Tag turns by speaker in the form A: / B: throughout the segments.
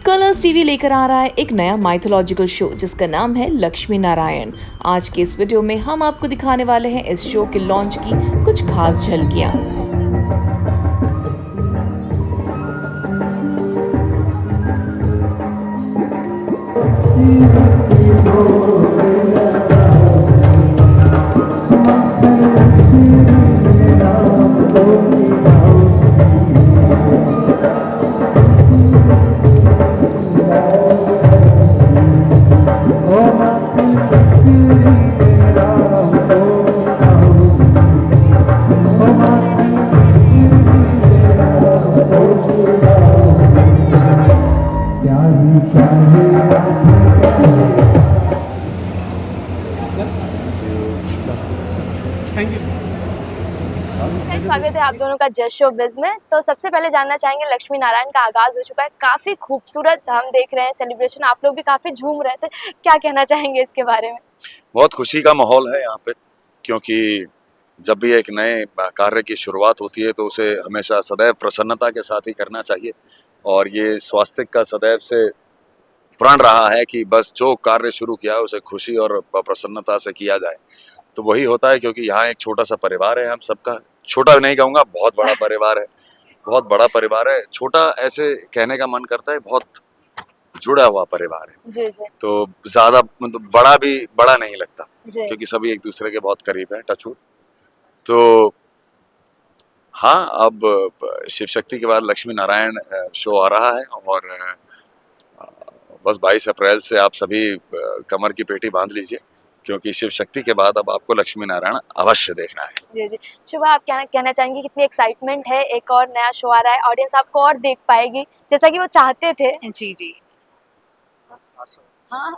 A: Colors TV लेकर आ रहा है एक नया माइथोलॉजिकल शो जिसका नाम है लक्ष्मी नारायण। आज के इस वीडियो में हम आपको दिखाने वाले हैं इस शो के लॉन्च की कुछ खास झलकियां।
B: स्वागत है आप दोनों का जस्ट शो बिज में। तो सबसे पहले जानना चाहेंगे, लक्ष्मी नारायण का आगाज हो चुका है, काफी खूबसूरत हम देख रहे हैं सेलिब्रेशन, आप लोग भी काफी झूम रहे थे, क्या कहना चाहेंगे इसके बारे में?
C: बहुत खुशी का माहौल है यहाँ पे, क्योंकि जब भी एक नए कार्य की शुरुआत होती है तो उसे हमेशा सदैव प्रसन्नता के साथ ही करना चाहिए। और ये स्वास्तिक का सदैव से प्रण रहा है कि बस जो कार्य शुरू किया है उसे खुशी और प्रसन्नता से किया जाए। तो वही होता है, क्योंकि यहाँ एक छोटा सा परिवार है हम सबका, छोटा नहीं कहूँगा, बहुत बड़ा परिवार है, बहुत बड़ा परिवार है। छोटा ऐसे कहने का मन करता है, बहुत जुड़ा हुआ परिवार है
B: जी जी।
C: तो ज्यादा मतलब बड़ा भी बड़ा नहीं लगता,
B: जी।
C: क्योंकि सभी एक दूसरे के बहुत करीब हैं, टचवुड। तो हाँ, अब शिव शक्ति के बाद लक्ष्मी नारायण शो आ रहा है और बस 22 अप्रैल से आप सभी कमर की पेटी बांध लीजिए, क्योंकि शिव शक्ति के बाद अब आपको लक्ष्मी नारायण अवश्य देखना है।
B: जी जी। शुभा, आप क्या कहना चाहेंगे, कितनी एक्साइटमेंट है, एक और नया शो आ रहा है, ऑडियंस आपको और देख पाएगी जैसा कि वो चाहते थे?
D: जी जी।
B: हाँ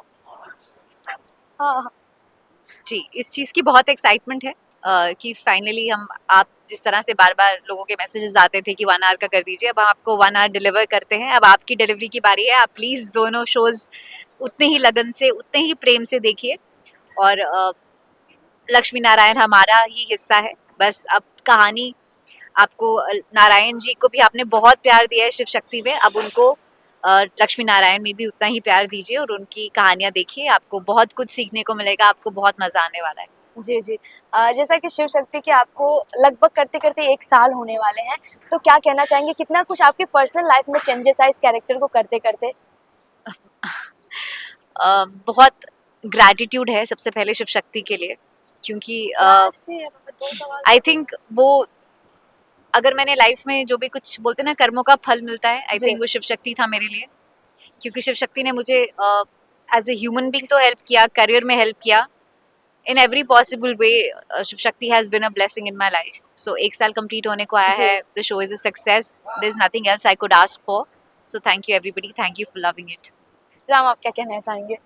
B: हाँ
D: जी, इस चीज़ की बहुत एक्साइटमेंट है कि फाइनली हम, आप जिस तरह से बार बार लोगों के मैसेजेस आते थे कि 1 आवर का कर दीजिए, अब हम आपको 1 आवर डिलीवर करते हैं। अब आपकी डिलीवरी की बारी है। आप प्लीज़ दोनों शोज़ उतने ही लगन से, उतने ही प्रेम से देखिए। और लक्ष्मी नारायण हमारा ही हिस्सा है। बस अब कहानी आपको, नारायण जी को भी आपने बहुत प्यार दिया है शिव शक्ति में, अब उनको लक्ष्मी नारायण में भी उतना ही प्यार दीजिए और उनकी कहानियाँ देखिए। आपको बहुत कुछ सीखने को मिलेगा, आपको बहुत मजा आने वाला है।
B: जी जी। जैसा कि शिव शक्ति के आपको लगभग करते करते 1 साल होने वाले हैं, तो क्या कहना चाहेंगे, कितना कुछ आपके पर्सनल लाइफ में चेंजेस आए इस कैरेक्टर को करते करते?
D: बहुत ग्रैटिट्यूड है सबसे पहले शिव शक्ति के लिए, क्योंकि आई थिंक वो, अगर मैंने लाइफ में जो भी कुछ बोलते ना कर्मों का फल मिलता है, आई थिंक वो शिव शक्ति था मेरे लिए। क्योंकि शिव शक्ति ने मुझे एज ए ह्यूमन बीइंग तो हेल्प किया, करियर में हेल्प किया, in every possible way. Shiv Shakti has been a blessing in my life. So 1 साल कंप्लीट होने को आया है, the show is a success, there is nothing else I could ask for. So thank you everybody, thank you for loving it.
B: Ram, आप क्या कहना चाहेंगे?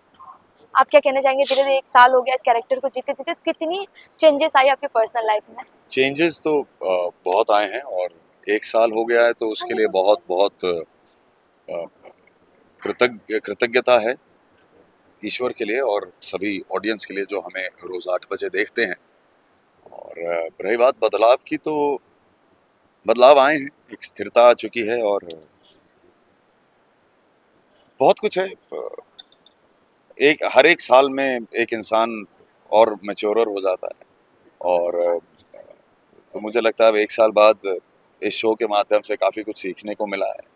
B: आप क्या कहना चाहेंगे, धीरे धीरे 1 साल हो गया इस कैरेक्टर को जीते जीते, कितनी चेंजेस आई आपके पर्सनल लाइफ में?
C: चेंजेस तो बहुत आए हैं, और 1 साल हो गया है तो उसके लिए बहुत बहुत कृतज्ञता है ईश्वर के लिए और सभी ऑडियंस के लिए जो हमें रोज 8 बजे देखते हैं। और रही बात बदलाव की, तो बदलाव आए हैं, एक स्थिरता आ चुकी है और बहुत कुछ है। हर एक साल में एक इंसान और मैच्योरर हो जाता है, और तो मुझे लगता है अब 1 साल बाद इस शो के माध्यम से काफ़ी कुछ सीखने को मिला है।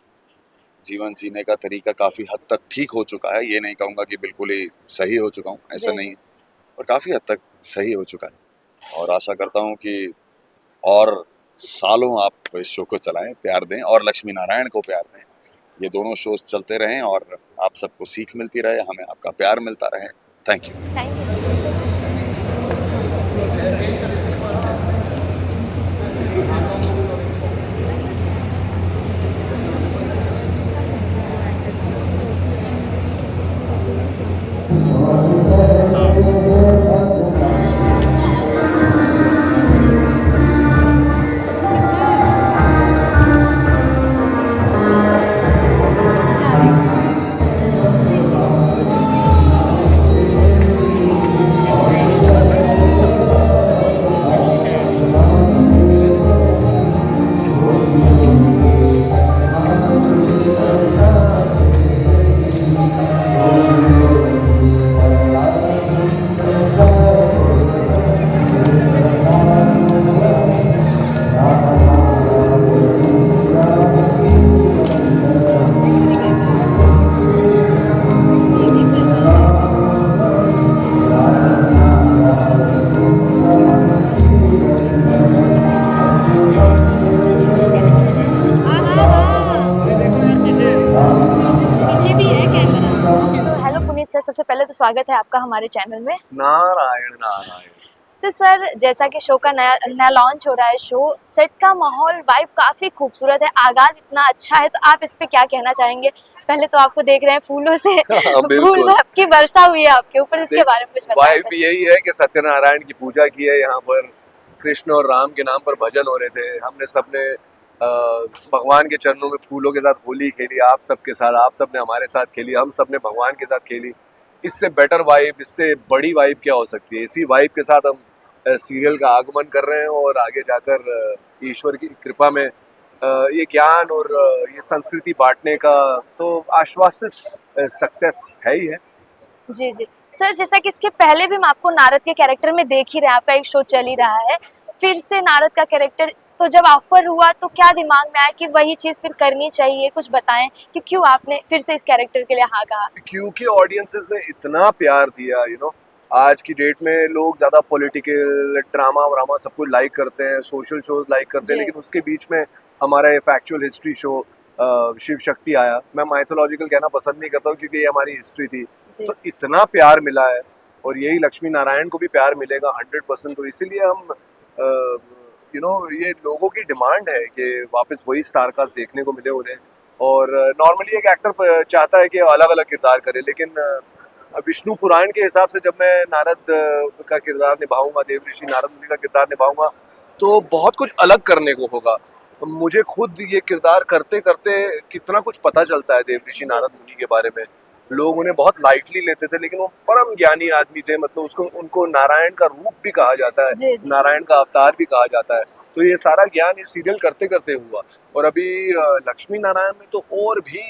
C: जीवन जीने का तरीका काफ़ी हद तक ठीक हो चुका है, ये नहीं कहूँगा कि बिल्कुल ही सही हो चुका हूँ, ऐसा नहीं है, और काफ़ी हद तक सही हो चुका है। और आशा करता हूँ कि और सालों आप इस शो को चलाएं, प्यार दें और लक्ष्मी नारायण को प्यार दें। ये दोनों शोज चलते रहें और आप सबको सीख मिलती रहे, हमें आपका प्यार मिलता रहे। Thank you.
B: Thank you. सबसे पहले तो स्वागत है आपका हमारे चैनल में।
E: नारायण नारायण।
B: तो सर, जैसा कि शो का नया नया लॉन्च हो रहा है शो, सेट का माहौल वाइब काफी खूबसूरत है, आगाज इतना अच्छा है, तो आप इस पे क्या कहना चाहेंगे? पहले तो आपको देख रहे हैं फूलों से फूल
E: बिल्कुल।
B: की वर्षा हुई है आपके ऊपर, इसके बारे में कुछ
E: वाइब
B: बताइए।
E: यही है कि सत्यनारायण की पूजा की है यहाँ पर, कृष्ण और राम के नाम पर भजन हो रहे थे, हमने सबने भगवान के चरणों में फूलों के साथ होली खेली, आप सबके साथ, आप सबने हमारे साथ खेली, हम सबने भगवान के साथ खेली। इससे बेटर वाइब, इससे बड़ी वाइब क्या हो सकती है? इसी वाइब के साथ हम सीरियल का आगमन कर रहे हैं और आगे जाकर ईश्वर की कृपा में ये ज्ञान और ये संस्कृति बांटने का तो आश्वासित सक्सेस है ही है।
B: जी जी सर, जैसा कि इसके पहले भी हम आपको नारद के कैरेक्टर में देख ही रहे हैं, आपका एक शो चल ही रहा है, फिर से नारद का कैरेक्टर, तो जब ऑफर हुआ तो क्या दिमाग में आया कि वही चीज फिर करनी चाहिए? कुछ बताएं कि क्यों आपने फिर से इस कैरेक्टर के लिए हाँ कहा।
E: क्योंकि ऑडियंसेस ने इतना प्यार दिया, आज की डेट में लोग ज्यादा पॉलिटिकल ड्रामा व्रामा सब कुछ लाइक करते हैं, सोशल शोज लाइक करते हैं,
B: जी।
E: लेकिन उसके बीच में हमारा ये factual history show Shiv Shakti आया। मैं माइथोलॉजिकल कहना पसंद नहीं करता हूँ क्योंकि ये हमारी हिस्ट्री थी,
B: जी
E: तो इतना प्यार मिला है और यही लक्ष्मी नारायण को भी प्यार मिलेगा 100%। तो इसीलिए हम ये लोगों की डिमांड है कि वापस वही स्टार कास्ट देखने को मिले उन्हें। और नॉर्मली एक एक्टर चाहता है कि अलग अलग किरदार करे, लेकिन विष्णु पुराण के हिसाब से जब मैं नारद का किरदार निभाऊंगा, देव ऋषि नारद मुनि का किरदार निभाऊंगा, तो बहुत कुछ अलग करने को होगा। मुझे खुद ये किरदार करते करते कितना कुछ पता चलता है देव ऋषि
B: जी,
E: नारद
B: जी।
E: मुनि के बारे में। लोग उन्हें बहुत लाइटली लेते थे, लेकिन वो परम ज्ञानी आदमी थे, मतलब उसको उनको नारायण का रूप भी कहा जाता है,
B: जी, जी।
E: नारायण का अवतार भी कहा जाता है। तो ये सारा ज्ञान इस सीरियल करते करते हुआ। और अभी लक्ष्मी नारायण में तो और भी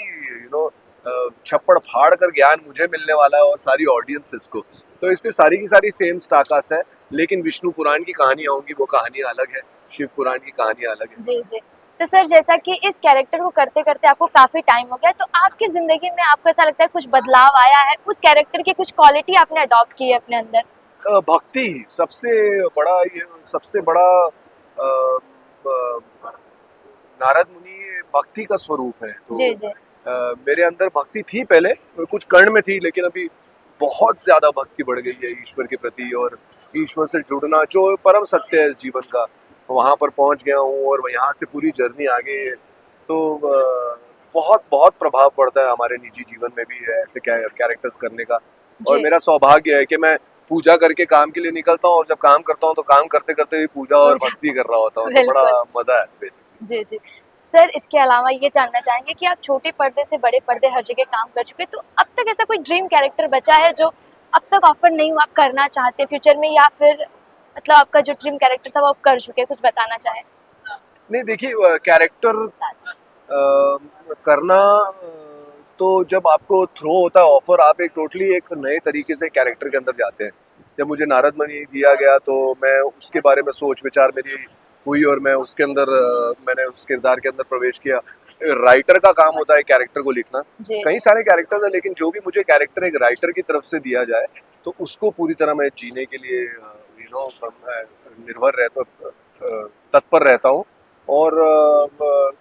E: छप्पड़ फाड़ कर ज्ञान मुझे मिलने वाला है और सारी ऑडियंसेस को। तो इसमें सारी की सारी सेम स्टारकास्ट है, लेकिन विष्णु पुराण की कहानियां होंगी, वो कहानियां अलग है, शिव पुराण की कहानियां अलग है।
B: जी जी तो सर, जैसा कि इस कैरेक्टर को करते करते आपको काफी टाइम हो गया, तो आपकी जिंदगी में आपको ऐसा लगता है कुछ बदलाव आया है, उस कैरेक्टर की कुछ क्वालिटी आपने अडॉप्ट की है अपने अंदर?
E: भक्ति सबसे बड़ा नारद मुनि भक्ति का स्वरूप है। तो
B: जी जी
E: मेरे अंदर भक्ति थी पहले, कुछ कर्ण में थी, लेकिन अभी बहुत ज्यादा भक्ति बढ़ गई है ईश्वर के प्रति, और ईश्वर से जुड़ना जो परम सत्य है इस जीवन का, वहां पर पहुंच गया हूँ और यहाँ से पूरी जर्नी आगे। तो बहुत बहुत प्रभाव पड़ता है हमारे निजी जीवन में भी ऐसे कैरेक्टर्स करने का। और
B: जी
E: मेरा सौभाग्य है कि मैं पूजा करके काम के लिए निकलता हूँ, और जब काम करता हूँ तो काम करते करते भी पूजा और भक्ति कर रहा होता हूँ, तो बड़ा मजा है बेसिकली।
B: जी जी सर, इसके अलावा ये जानना चाहेंगे कि आप छोटे पर्दे से बड़े पर्दे हर जगह काम कर चुके, तो अब तक ऐसा कोई ड्रीम कैरेक्टर बचा है जो अब तक ऑफर नहीं हुआ, आप करना चाहते फ्यूचर में, या फिर मतलब आपका जो ड्रीम कैरेक्टर था वो आप कर चुके, कुछ बताना चाहें?
E: नहीं, देखिए कैरेक्टर करना तो जब आपको थ्रो होता है ऑफर, आप एक टोटली एक नए तरीके से कैरेक्टर के अंदर जाते हैं। जब मुझे नारद मणि दिया गया तो मैं उसके बारे में सोच विचार मेरी हुई और मैं उसके अंदर मैंने उस किरदार के अंदर प्रवेश किया। राइटर का काम होता है कैरेक्टर को लिखना,
B: जी
E: कई सारे कैरेक्टर्स हैं, लेकिन जो भी मुझे कैरेक्टर एक राइटर की तरफ से दिया जाए तो उसको पूरी तरह मैं जीने के लिए मैं निर्भर रहता तत्पर रहता हूँ। और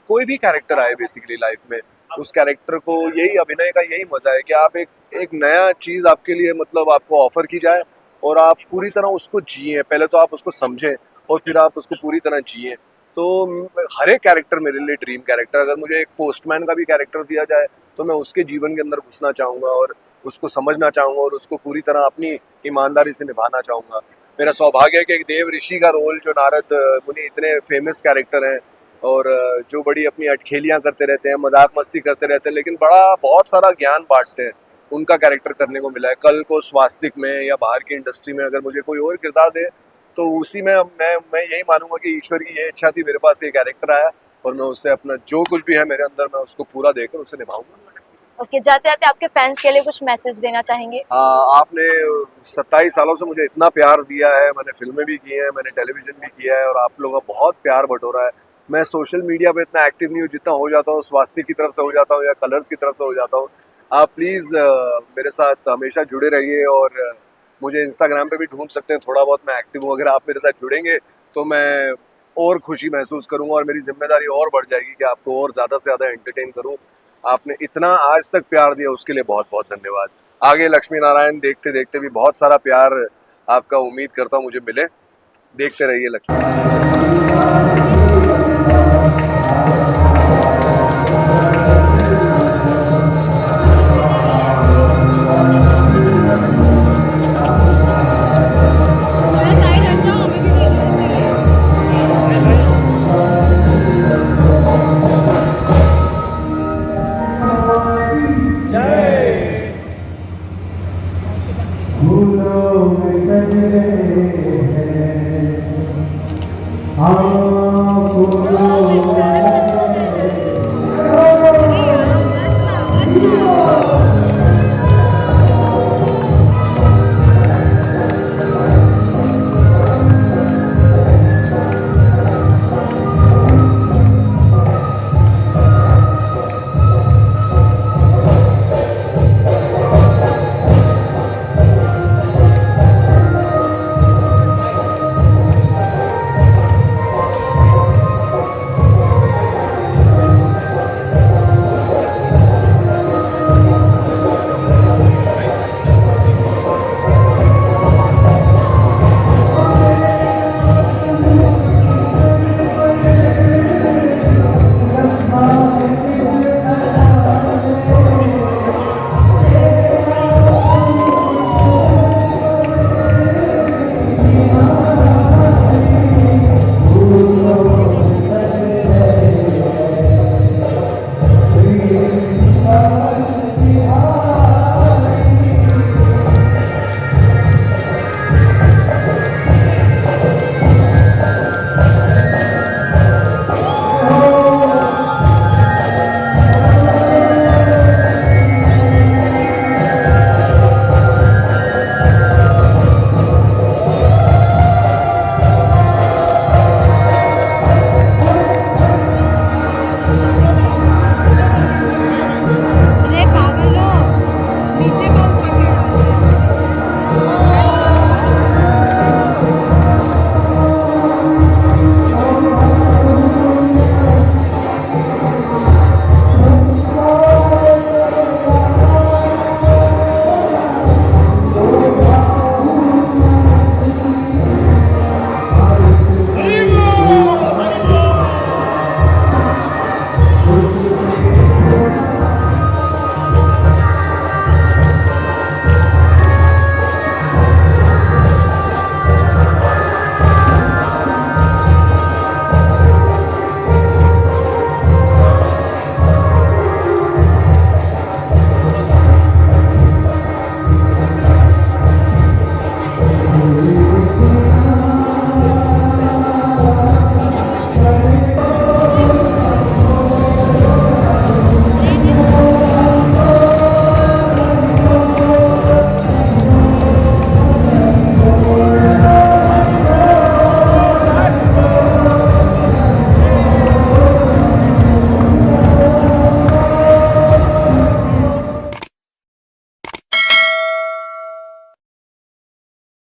E: कोई भी कैरेक्टर आए बेसिकली लाइफ में, उस कैरेक्टर को, यही अभिनय का यही मजा है कि आप एक नया चीज आपके लिए, मतलब आपको ऑफर की जाए और आप पूरी तरह उसको जिए। पहले तो आप उसको समझें और फिर आप उसको पूरी तरह जिए। तो हर एक कैरेक्टर मेरे लिए ड्रीम कैरेक्टर। अगर मुझे एक पोस्टमैन का भी कैरेक्टर दिया जाए तो मैं उसके जीवन के अंदर घुसना चाहूँगा और उसको समझना चाहूँगा और उसको पूरी तरह अपनी ईमानदारी से निभाना चाहूँगा। मेरा सौभाग्य है कि एक देव ऋषि का रोल, जो नारद मुनि इतने फेमस कैरेक्टर हैं और जो बड़ी अपनी अटखेलियाँ करते रहते हैं, मजाक मस्ती करते रहते हैं, लेकिन बहुत सारा ज्ञान बांटते हैं, उनका कैरेक्टर करने को मिला है। कल को स्वास्तिक में या बाहर की इंडस्ट्री में अगर मुझे कोई और किरदार दे तो उसी में मैं यही मानूंगा कि ईश्वर की ये इच्छा थी, मेरे पास ये कैरेक्टर आया और मैं उससे अपना जो कुछ भी है मेरे अंदर, मैं उसको पूरा देकर उसे निभाऊंगा।
B: ओके, जाते जाते आपके फैंस के लिए कुछ मैसेज देना चाहेंगे?
E: आपने 27 सालों से मुझे इतना प्यार दिया है, मैंने फिल्में भी की हैं, मैंने टेलीविजन भी किया है और आप लोगों का बहुत प्यार बटोरा है। मैं सोशल मीडिया पे इतना एक्टिव नहीं हूँ, जितना हो जाता हूँ स्वास्थ्य की तरफ से हो जाता हूँ या कलर्स की तरफ से हो जाता हूँ। आप प्लीज़ मेरे साथ हमेशा जुड़े रहिए और मुझे इंस्टाग्राम पे भी ढूंढ सकते हैं, थोड़ा बहुत मैं एक्टिव हूँ। अगर आप मेरे साथ जुड़ेंगे तो मैं और खुशी महसूस करूँगा और मेरी जिम्मेदारी और बढ़ जाएगी कि आपको और ज़्यादा से ज़्यादा एंटरटेन करूँ। आपने इतना आज तक प्यार दिया उसके लिए बहुत बहुत धन्यवाद। आगे लक्ष्मी नारायण देखते देखते भी बहुत सारा प्यार आपका उम्मीद करता हूँ मुझे मिले। देखते रहिए लक्ष्मी नारायण।